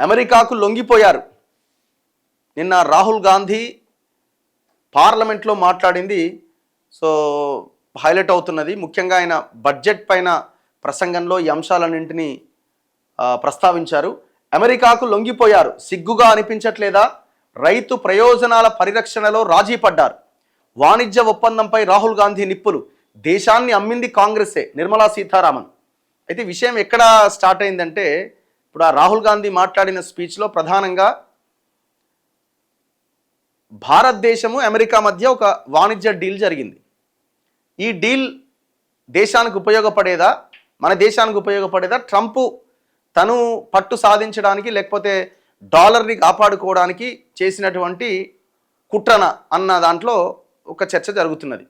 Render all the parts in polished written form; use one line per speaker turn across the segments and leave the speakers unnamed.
అమెరికాకు లొంగిపోయారు. నిన్న రాహుల్ గాంధీ పార్లమెంట్లో మాట్లాడింది సో హైలైట్ అవుతున్నది. ముఖ్యంగా ఆయన బడ్జెట్ పైన ప్రసంగంలో ఈ అంశాలన్నింటినీ ప్రస్తావించారు. అమెరికాకు లొంగిపోయారు, సిగ్గుగా అనిపించట్లేదా? రైతు ప్రయోజనాల పరిరక్షణలో రాజీ పడ్డారు. వాణిజ్య ఒప్పందంపై రాహుల్ గాంధీ నిప్పులు. దేశాన్ని అమ్మింది కాంగ్రెసే, నిర్మలా సీతారామన్. అయితే విషయం ఎక్కడ స్టార్ట్ అయిందంటే, ఇప్పుడు ఆ రాహుల్ గాంధీ మాట్లాడిన స్పీచ్లో ప్రధానంగా భారతదేశము అమెరికా మధ్య ఒక వాణిజ్య డీల్ జరిగింది. ఈ డీల్ దేశానికి ఉపయోగపడేదా, మన దేశానికి ఉపయోగపడేదా, ట్రంప్ తను పట్టు సాధించడానికి లేకపోతే డాలర్ని కాపాడుకోవడానికి చేసినటువంటి కుట్రన అన్న దాంట్లో ఒక చర్చ జరుగుతున్నది.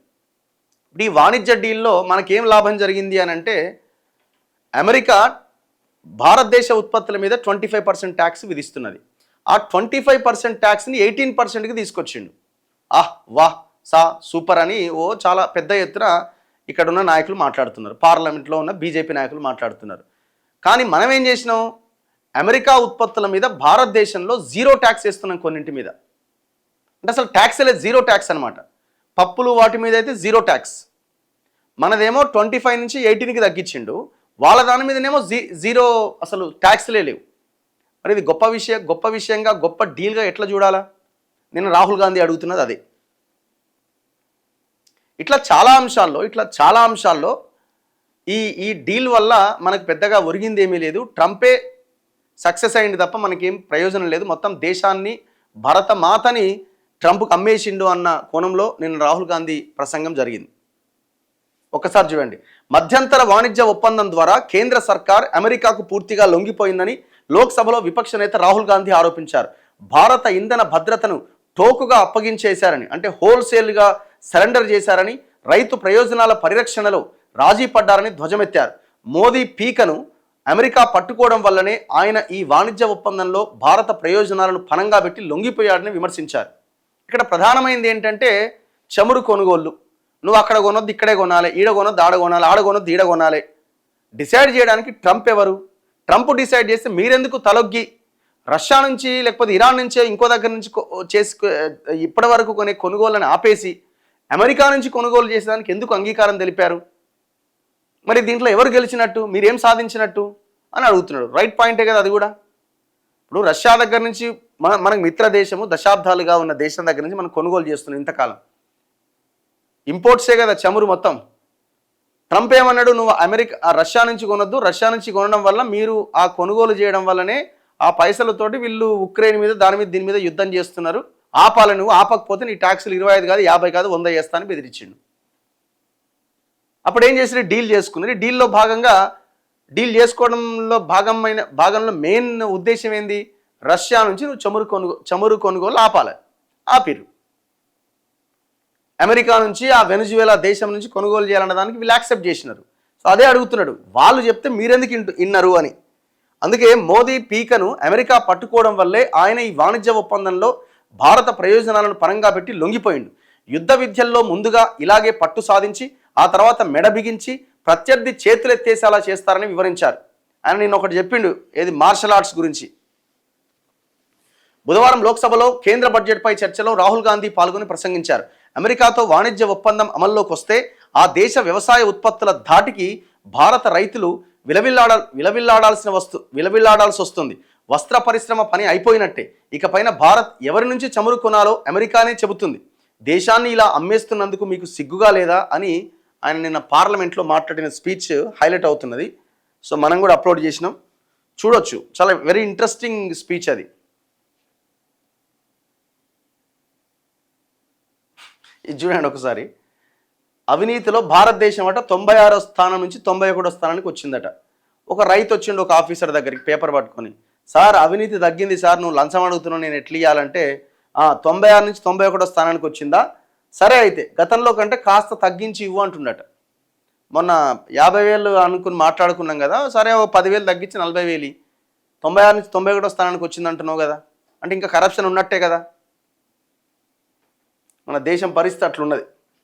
ఈ వాణిజ్య డీల్లో మనకేం లాభం జరిగింది అని అంటే, అమెరికా భారతదేశ ఉత్పత్తుల మీద 25% ట్యాక్స్ విధిస్తున్నది. ఆ 25% ట్యాక్స్ని 18%కి తీసుకొచ్చిండు. వాహ్ సా సూపర్ అని చాలా పెద్ద ఎత్తున ఇక్కడ ఉన్న నాయకులు మాట్లాడుతున్నారు, పార్లమెంట్లో ఉన్న బీజేపీ నాయకులు మాట్లాడుతున్నారు. కానీ మనం ఏం చేసినాం, అమెరికా ఉత్పత్తుల మీద భారతదేశంలో జీరో ట్యాక్స్ వేస్తున్నాం కొన్నింటి మీద. అంటే అసలు ట్యాక్స్ లేదు, జీరో ట్యాక్స్ అనమాట. పప్పులు వాటి మీద అయితే జీరో ట్యాక్స్, మనదేమో 25 నుంచి 18కి తగ్గించిండు, వాళ్ళ దాని మీదనేమో జీరో, అసలు ట్యాక్స్లే లేవు. మరి ఇది గొప్ప విషయంగా గొప్ప డీల్గా ఎట్లా చూడాలా? నేను రాహుల్ గాంధీ అడుగుతున్నది అదే. ఇట్లా చాలా అంశాల్లో ఈ డీల్ వల్ల మనకు పెద్దగా ఒరిగింది ఏమీ లేదు. ట్రంపే సక్సెస్ అయింది తప్ప మనకేం ప్రయోజనం లేదు. మొత్తం దేశాన్ని, భరత మాతని ట్రంప్కి అమ్మేసిండు అన్న కోణంలో నిన్న రాహుల్ గాంధీ ప్రసంగం జరిగింది. ఒకసారి చూడండి. మధ్యంతర వాణిజ్య ఒప్పందం ద్వారా కేంద్ర సర్కార్ అమెరికాకు పూర్తిగా లొంగిపోయిందని లోక్సభలో విపక్ష నేత రాహుల్ గాంధీ ఆరోపించారు. భారత ఇంధన భద్రతను టోకుగా అప్పగించేశారని, అంటే హోల్సేల్గా సరెండర్ చేశారని, రైతు ప్రయోజనాల పరిరక్షణలో రాజీ పడ్డారని ధ్వజమెత్తారు. మోదీ పీకను అమెరికా పట్టుకోవడం వల్లనే ఆయన ఈ వాణిజ్య ఒప్పందంలో భారత ప్రయోజనాలను పణంగా పెట్టి లొంగిపోయాడని విమర్శించారు. ఇక్కడ ప్రధానమైనది ఏంటంటే చమురు కొనుగోళ్లు. నువ్వు అక్కడ కొనొద్దు, ఇక్కడే కొనాలి, ఈడ కొనొద్దు, ఆడ కొనాలి, ఆడ కొనొద్దు, ఈడ కొనాలి. డిసైడ్ చేయడానికి ట్రంప్ ఎవరు? ట్రంప్ డిసైడ్ చేస్తే మీరెందుకు తలొగ్గి రష్యా నుంచి లేకపోతే ఇరాన్ నుంచే ఇంకో దగ్గర నుంచి ఇప్పటి వరకు కొనే కొనుగోళ్ళని ఆపేసి అమెరికా నుంచి కొనుగోలు చేసేదానికి ఎందుకు అంగీకారం తెలిపారు? మరి దీంట్లో ఎవరు గెలిచినట్టు, మీరేం సాధించినట్టు అని అడుగుతున్నాడు. రైట్ పాయింటే కదా అది కూడా. ఇప్పుడు రష్యా దగ్గర నుంచి మనకు మిత్ర దేశము, దశాబ్దాలుగా ఉన్న దేశం దగ్గర నుంచి మనం కొనుగోలు చేస్తున్నాం ఇంతకాలం. ఇంపోర్ట్సే కదా చమురు మొత్తం. ట్రంప్ ఏమన్నాడు, నువ్వు రష్యా నుంచి కొనొద్దు, రష్యా నుంచి కొనడం వల్ల మీరు ఆ కొనుగోలు చేయడం వల్లనే ఆ పైసలతోటి వీళ్ళు ఉక్రెయిన్ మీద దీని మీద యుద్ధం చేస్తున్నారు, ఆపాలని, నువ్వు ఆపకపోతే నీ ట్యాక్సులు 25 కాదు 50 కాదు 100 చేస్తా అని బెదిరించిండు. అప్పుడు ఏం చేసి డీల్ చేసుకున్నారు. డీల్లో భాగంగా డీల్ చేసుకోవడంలో భాగంలో మెయిన్ ఉద్దేశం ఏంది, రష్యా నుంచి నువ్వు చమురు కొనుగోలు ఆపిరు. అమెరికా నుంచి, ఆ వెనుజువేలా దేశం నుంచి కొనుగోలు చేయాలన్న దానికి వీళ్ళు యాక్సెప్ట్ చేసినారు. సో అదే అడుగుతున్నాడు, వాళ్ళు చెప్తే మీరెందుకు ఇన్నారు అని. అందుకే మోదీ పీకను అమెరికా పట్టుకోవడం వల్లే ఆయన ఈ వాణిజ్య ఒప్పందంలో భారత ప్రయోజనాలను పరంగా పెట్టి లొంగిపోయిండు. యుద్ధ విద్యల్లో ముందుగా ఇలాగే పట్టు సాధించి ఆ తర్వాత మెడ బిగించి ప్రత్యర్థి చేతులెత్తేసేలా చేస్తారని వివరించారు. ఆయన నిన్న ఒకటి చెప్పిండు, ఏది మార్షల్ ఆర్ట్స్ గురించి. బుధవారం లోక్సభలో కేంద్ర బడ్జెట్పై చర్చలో రాహుల్ గాంధీ పాల్గొని ప్రసంగించారు. అమెరికాతో వాణిజ్య ఒప్పందం అమల్లోకి వస్తే ఆ దేశ వ్యవసాయ ఉత్పత్తుల ధాటికి భారత రైతులు విలవిల్లాడాల్సి వస్తుంది. వస్త్ర పరిశ్రమ పని అయిపోయినట్టే. ఇకపైన భారత్ ఎవరి నుంచి చమురు కొనాలో అమెరికానే చెబుతుంది. దేశాన్ని ఇలా అమ్మేస్తున్నందుకు మీకు సిగ్గుగా లేదా అని ఆయన నిన్న పార్లమెంట్లో మాట్లాడిన స్పీచ్ హైలైట్ అవుతున్నది. సో మనం కూడా అప్లోడ్ చేసినాం, చూడొచ్చు. చాలా వెరీ ఇంట్రెస్టింగ్ స్పీచ్ అది. ఇది చూడండి ఒకసారి. అవినీతిలో భారతదేశం అట 96వ స్థానం నుంచి 91వ స్థానానికి వచ్చిందట. ఒక రైతు వచ్చిండు ఒక ఆఫీసర్ దగ్గరికి పేపర్ పట్టుకొని, సార్ అవినీతి తగ్గింది సార్, నువ్వు లంచం అడుగుతున్నావు, నేను ఎట్లా ఇవ్వాలంటే 96 నుంచి 91వ స్థానానికి వచ్చిందా, సరే అయితే గతంలో కంటే కాస్త తగ్గించి ఇవ్వు అంటుండట. మొన్న 50,000 అనుకుని మాట్లాడుకున్నాం కదా, సరే 10,000 తగ్గించి 40,000, 96 నుంచి 91వ స్థానానికి వచ్చింది అంటున్నావు కదా, అంటే ఇంకా కరప్షన్ ఉన్నట్టే కదా. మన దేశం పరిస్థితి అట్లున్నది.